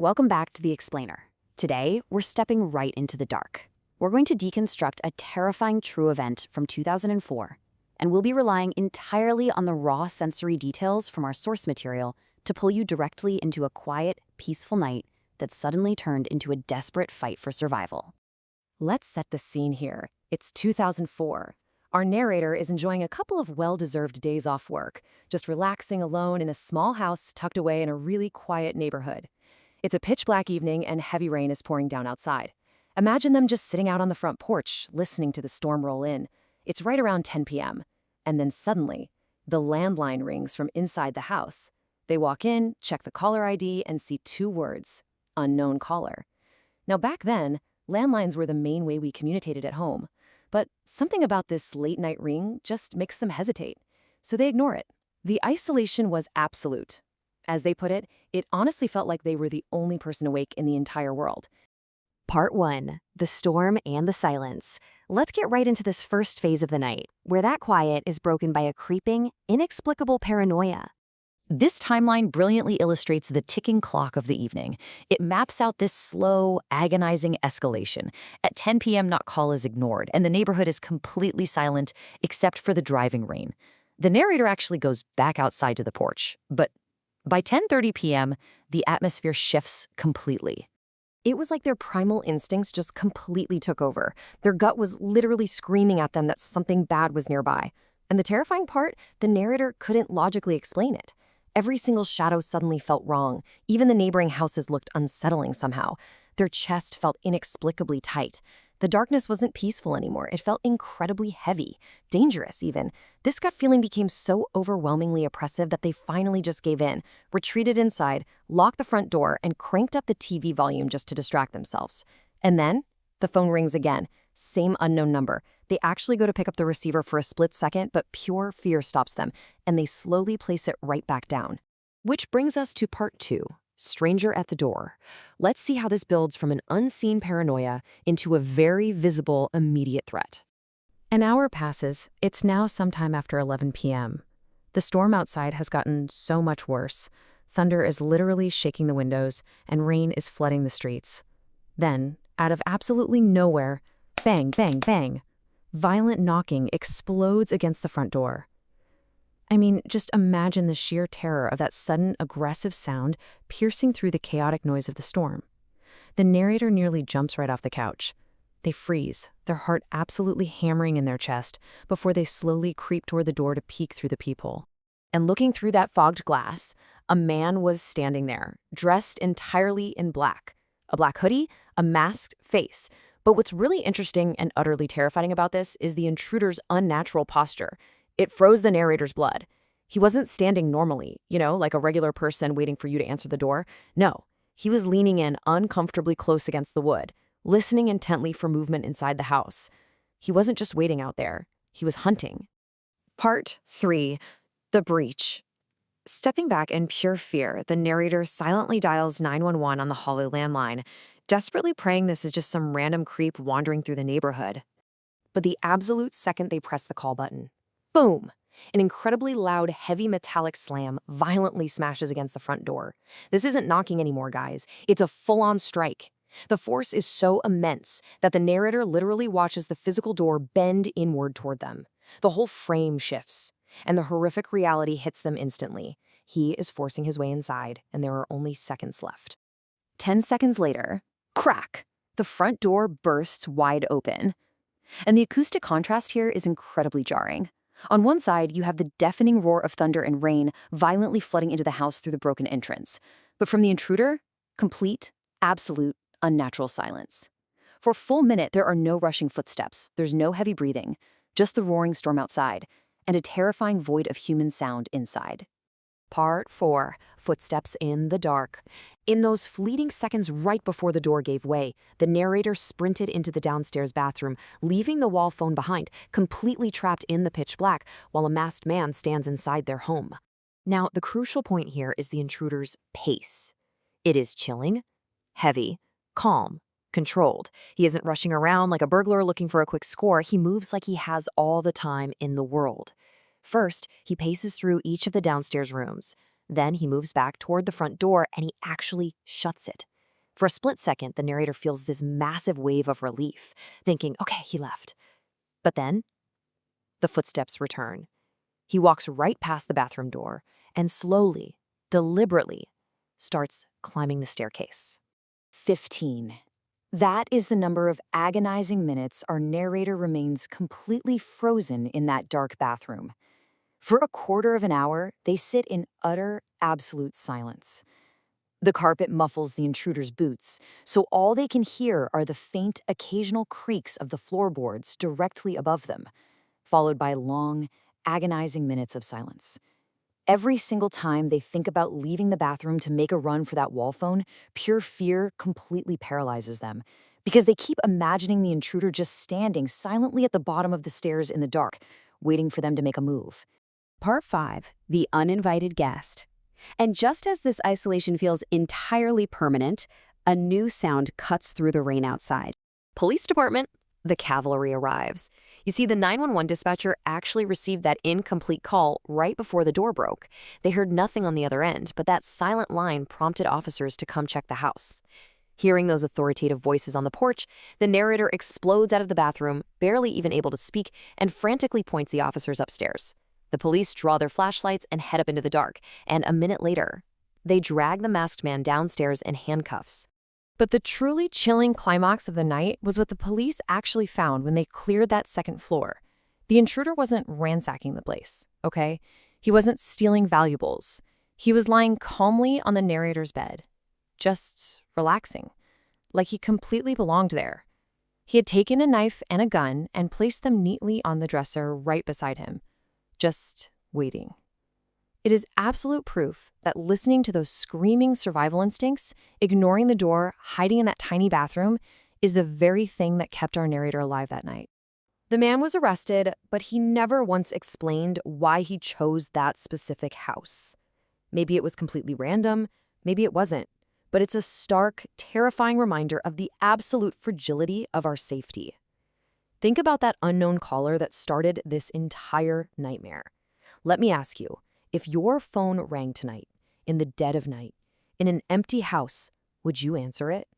Welcome back to The Explainer. Today, we're stepping right into the dark. We're going to deconstruct a terrifying true event from 2004, and we'll be relying entirely on the raw sensory details from our source material to pull you directly into a quiet, peaceful night that suddenly turned into a desperate fight for survival. Let's set the scene here. It's 2004. Our narrator is enjoying a couple of well-deserved days off work, just relaxing alone in a small house tucked away in a really quiet neighborhood. It's a pitch-black evening and heavy rain is pouring down outside. Imagine them just sitting out on the front porch, listening to the storm roll in. It's right around 10 p.m. And then suddenly, the landline rings from inside the house. They walk in, check the caller ID, and see two words: unknown caller. Now back then, landlines were the main way we communicated at home. But something about this late-night ring just makes them hesitate. So they ignore it. The isolation was absolute. As they put it, it honestly felt like they were the only person awake in the entire world. Part 1. The Storm and the Silence. Let's get right into this first phase of the night, where that quiet is broken by a creeping, inexplicable paranoia. This timeline brilliantly illustrates the ticking clock of the evening. It maps out this slow, agonizing escalation. At 10 p.m., not call is ignored, and the neighborhood is completely silent except for the driving rain. The narrator actually goes back outside to the porch, but by 10:30 p.m., the atmosphere shifts completely. It was like their primal instincts just completely took over. Their gut was literally screaming at them that something bad was nearby. And the terrifying part, the narrator couldn't logically explain it. Every single shadow suddenly felt wrong. Even the neighboring houses looked unsettling somehow. Their chest felt inexplicably tight. The darkness wasn't peaceful anymore. It felt incredibly heavy, dangerous even. This gut feeling became so overwhelmingly oppressive that they finally just gave in, retreated inside, locked the front door, and cranked up the TV volume just to distract themselves. And then, the phone rings again. Same unknown number. They actually go to pick up the receiver for a split second, but pure fear stops them, and they slowly place it right back down. Which brings us to part 2, Stranger at the Door. Let's see how this builds from an unseen paranoia into a very visible, immediate threat. An hour passes. It's now sometime after 11 p.m. The storm outside has gotten so much worse. Thunder is literally shaking the windows, and rain is flooding the streets. Then, out of absolutely nowhere, bang, bang, bang. Violent knocking explodes against the front door. I mean, just imagine the sheer terror of that sudden, aggressive sound piercing through the chaotic noise of the storm. The narrator nearly jumps right off the couch. They freeze, their heart absolutely hammering in their chest, before they slowly creep toward the door to peek through the peephole. And looking through that fogged glass, a man was standing there, dressed entirely in black. A black hoodie, a masked face. But what's really interesting and utterly terrifying about this is the intruder's unnatural posture. It froze the narrator's blood. He wasn't standing normally, like a regular person waiting for you to answer the door. No, he was leaning in uncomfortably close against the wood, listening intently for movement inside the house. He wasn't just waiting out there. He was hunting. Part 3. The Breach. Stepping back in pure fear, the narrator silently dials 911 on the hallway landline, desperately praying this is just some random creep wandering through the neighborhood. But the absolute second they press the call button, boom! An incredibly loud, heavy metallic slam violently smashes against the front door. This isn't knocking anymore, guys. It's a full-on strike. The force is so immense that the narrator literally watches the physical door bend inward toward them. The whole frame shifts, and the horrific reality hits them instantly. He is forcing his way inside, and there are only seconds left. 10 seconds later, crack! The front door bursts wide open. And the acoustic contrast here is incredibly jarring. On one side, you have the deafening roar of thunder and rain violently flooding into the house through the broken entrance. But from the intruder, complete, absolute, unnatural silence. For a full minute, there are no rushing footsteps. There's no heavy breathing, just the roaring storm outside, and a terrifying void of human sound inside. Part 4. Footsteps in the dark. In those fleeting seconds right before the door gave way, the narrator sprinted into the downstairs bathroom, leaving the wall phone behind, completely trapped in the pitch black, while a masked man stands inside their home. Now, the crucial point here is the intruder's pace. It is chilling, heavy, calm, controlled. He isn't rushing around like a burglar looking for a quick score. He moves like he has all the time in the world. First, he paces through each of the downstairs rooms. Then he moves back toward the front door and he actually shuts it. For a split second, the narrator feels this massive wave of relief, thinking, okay, he left. But then, the footsteps return. He walks right past the bathroom door and slowly, deliberately, starts climbing the staircase. 15. That is the number of agonizing minutes our narrator remains completely frozen in that dark bathroom. For a quarter of an hour, they sit in utter, absolute silence. The carpet muffles the intruder's boots, so all they can hear are the faint, occasional creaks of the floorboards directly above them, followed by long, agonizing minutes of silence. Every single time they think about leaving the bathroom to make a run for that wall phone, pure fear completely paralyzes them, because they keep imagining the intruder just standing silently at the bottom of the stairs in the dark, waiting for them to make a move. Part 5. The uninvited guest. And just as this isolation feels entirely permanent, a new sound cuts through the rain outside. Police department. The cavalry arrives. You see, the 911 dispatcher actually received that incomplete call right before the door broke. They heard nothing on the other end, but that silent line prompted officers to come check the house. Hearing those authoritative voices on the porch, the narrator explodes out of the bathroom, barely even able to speak, and frantically points the officers upstairs. The police draw their flashlights and head up into the dark, and a minute later, they drag the masked man downstairs in handcuffs. But the truly chilling climax of the night was what the police actually found when they cleared that second floor. The intruder wasn't ransacking the place, okay? He wasn't stealing valuables. He was lying calmly on the narrator's bed, just relaxing, like he completely belonged there. He had taken a knife and a gun and placed them neatly on the dresser right beside him, just waiting. It is absolute proof that listening to those screaming survival instincts, ignoring the door, hiding in that tiny bathroom, is the very thing that kept our narrator alive that night. The man was arrested, but he never once explained why he chose that specific house. Maybe it was completely random, maybe it wasn't, but it's a stark, terrifying reminder of the absolute fragility of our safety. Think about that unknown caller that started this entire nightmare. Let me ask you, if your phone rang tonight, in the dead of night, in an empty house, would you answer it?